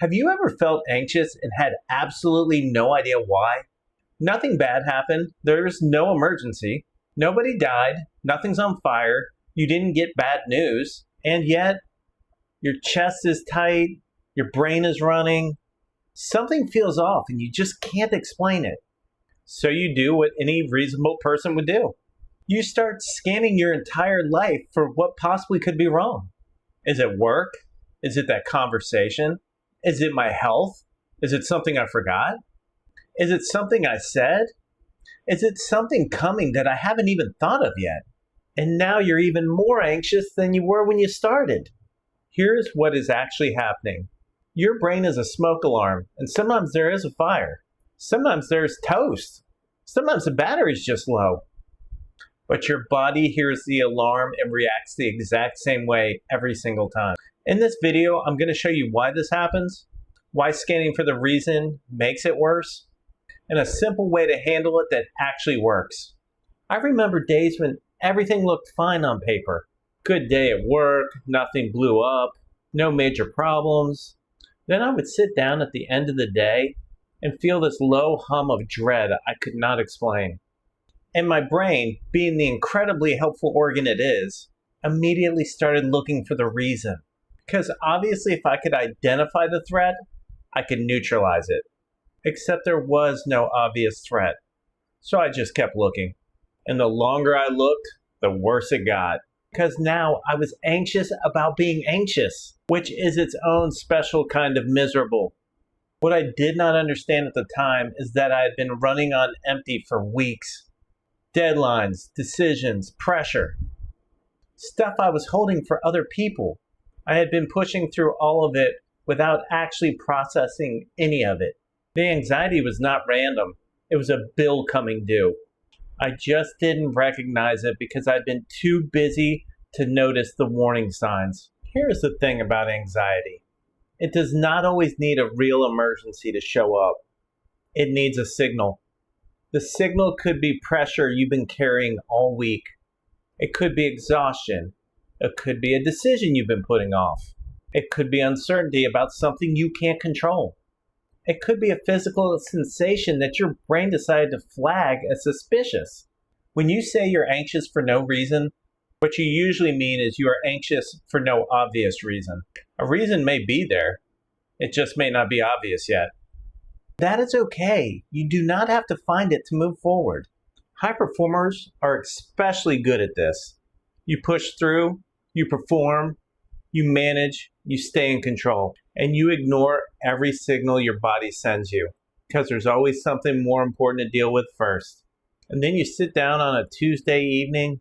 Have you ever felt anxious and had absolutely no idea why? Nothing bad happened. There's no emergency. Nobody died. Nothing's on fire. You didn't get bad news. And yet, your chest is tight. Your brain is running. Something feels off and you just can't explain it. So you do what any reasonable person would do. You start scanning your entire life for what possibly could be wrong. Is it work? Is it that conversation? Is it my health? Is it something I forgot? Is it something I said? Is it something coming that I haven't even thought of yet? And now you're even more anxious than you were when you started. Here's what is actually happening. Your brain is a smoke alarm, and sometimes there is a fire. Sometimes there's toast. Sometimes the battery's just low. But your body hears the alarm and reacts the exact same way every single time. In this video, I'm going to show you why this happens, why scanning for the reason makes it worse, and a simple way to handle it that actually works. I remember days when everything looked fine on paper. Good day at work, nothing blew up, no major problems. Then I would sit down at the end of the day and feel this low hum of dread I could not explain. And my brain, being the incredibly helpful organ it is, immediately started looking for the reason. Because obviously if I could identify the threat, I could neutralize it. Except there was no obvious threat. So I just kept looking. And the longer I looked, the worse it got. Because now I was anxious about being anxious, which is its own special kind of miserable. What I did not understand at the time is that I had been running on empty for weeks. Deadlines, decisions, pressure. Stuff I was holding for other people. I had been pushing through all of it without actually processing any of it. The anxiety was not random. It was a bill coming due. I just didn't recognize it because I'd been too busy to notice the warning signs. Here's the thing about anxiety. It does not always need a real emergency to show up. It needs a signal. The signal could be pressure you've been carrying all week. It could be exhaustion. It could be a decision you've been putting off. It could be uncertainty about something you can't control. It could be a physical sensation that your brain decided to flag as suspicious. When you say you're anxious for no reason, what you usually mean is you are anxious for no obvious reason. A reason may be there. It just may not be obvious yet. That is okay. You do not have to find it to move forward. High performers are especially good at this. You push through, you perform, you manage, you stay in control, and you ignore every signal your body sends you because there's always something more important to deal with first. And then you sit down on a Tuesday evening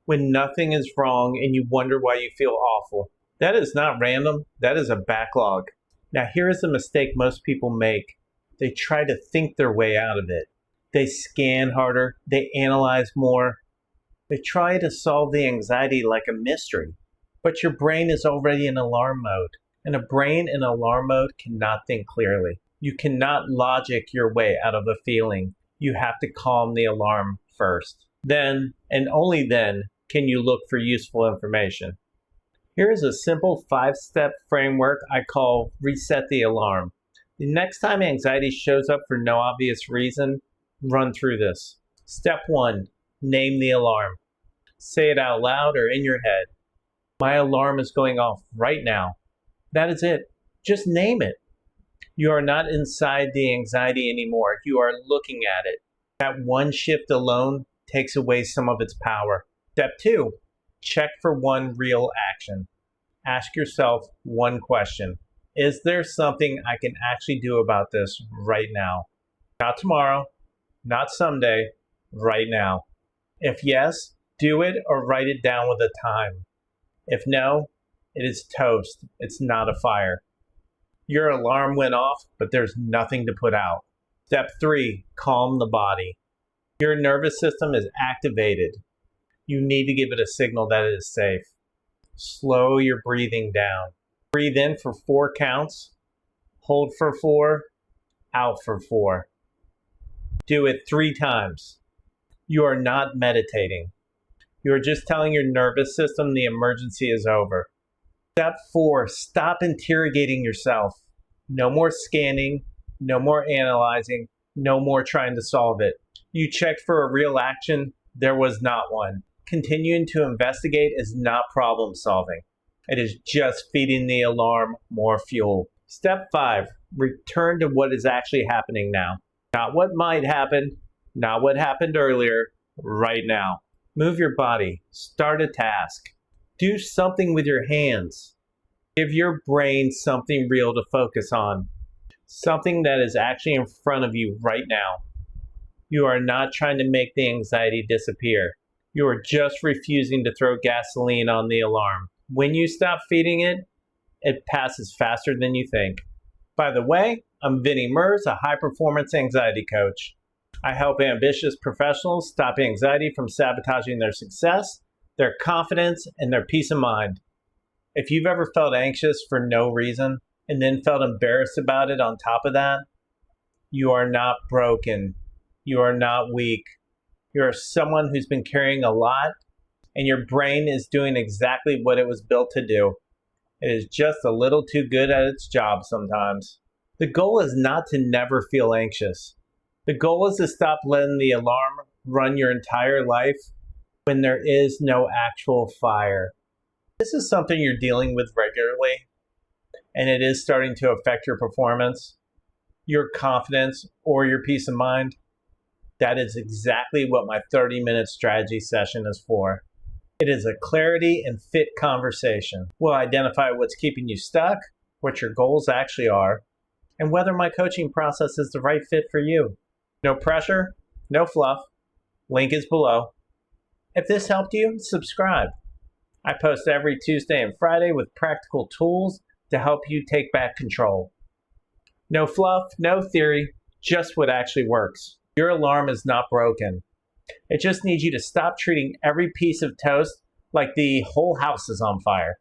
when nothing is wrong and you wonder why you feel awful. That is not random. That is a backlog. Now here is the mistake most people make. They try to think their way out of it. They scan harder. They analyze more. They try to solve the anxiety like a mystery. But your brain is already in alarm mode. And a brain in alarm mode cannot think clearly. You cannot logic your way out of a feeling. You have to calm the alarm first. Then, and only then, can you look for useful information. Here is a simple 5-step framework I call reset the alarm. The next time anxiety shows up for no obvious reason, run through this. Step 1, name the alarm. Say it out loud or in your head. My alarm is going off right now. That is it. Just name it. You are not inside the anxiety anymore. You are looking at it. That one shift alone takes away some of its power. Step 2, check for one real action. Ask yourself one question. Is there something I can actually do about this right now? Not tomorrow, not someday, right now. If yes, do it or write it down with a time. If no, it is toast. It's not a fire. Your alarm went off, but there's nothing to put out. Step 3, calm the body. Your nervous system is activated. You need to give it a signal that it is safe. Slow your breathing down. Breathe in for 4 counts. Hold for 4. Out for 4. Do it 3 times. You are not meditating. You are just telling your nervous system the emergency is over. Step 4, stop interrogating yourself. No more scanning, no more analyzing, no more trying to solve it. You checked for a real action, there was not one. Continuing to investigate is not problem solving. It is just feeding the alarm more fuel. Step 5, return to what is actually happening now. Not what might happen, not what happened earlier, right now. Move your body, start a task. Do something with your hands. Give your brain something real to focus on. Something that is actually in front of you right now. You are not trying to make the anxiety disappear. You are just refusing to throw gasoline on the alarm. When you stop feeding it, it passes faster than you think. By the way, I'm Vinnie Merz, a high-performance anxiety coach. I help ambitious professionals stop anxiety from sabotaging their success, their confidence, and their peace of mind. If you've ever felt anxious for no reason and then felt embarrassed about it on top of that, you are not broken. You are not weak. You are someone who's been carrying a lot, and your brain is doing exactly what it was built to do. It is just a little too good at its job sometimes. The goal is not to never feel anxious. The goal is to stop letting the alarm run your entire life when there is no actual fire. This is something you're dealing with regularly, and it is starting to affect your performance, your confidence, or your peace of mind. That is exactly what my 30-minute strategy session is for. It is a clarity and fit conversation. We'll identify what's keeping you stuck, what your goals actually are, and whether my coaching process is the right fit for you. No pressure, no fluff. Link is below. If this helped you, subscribe. I post every Tuesday and Friday with practical tools to help you take back control. No fluff, no theory, just what actually works. Your alarm is not broken. It just needs you to stop treating every piece of toast like the whole house is on fire.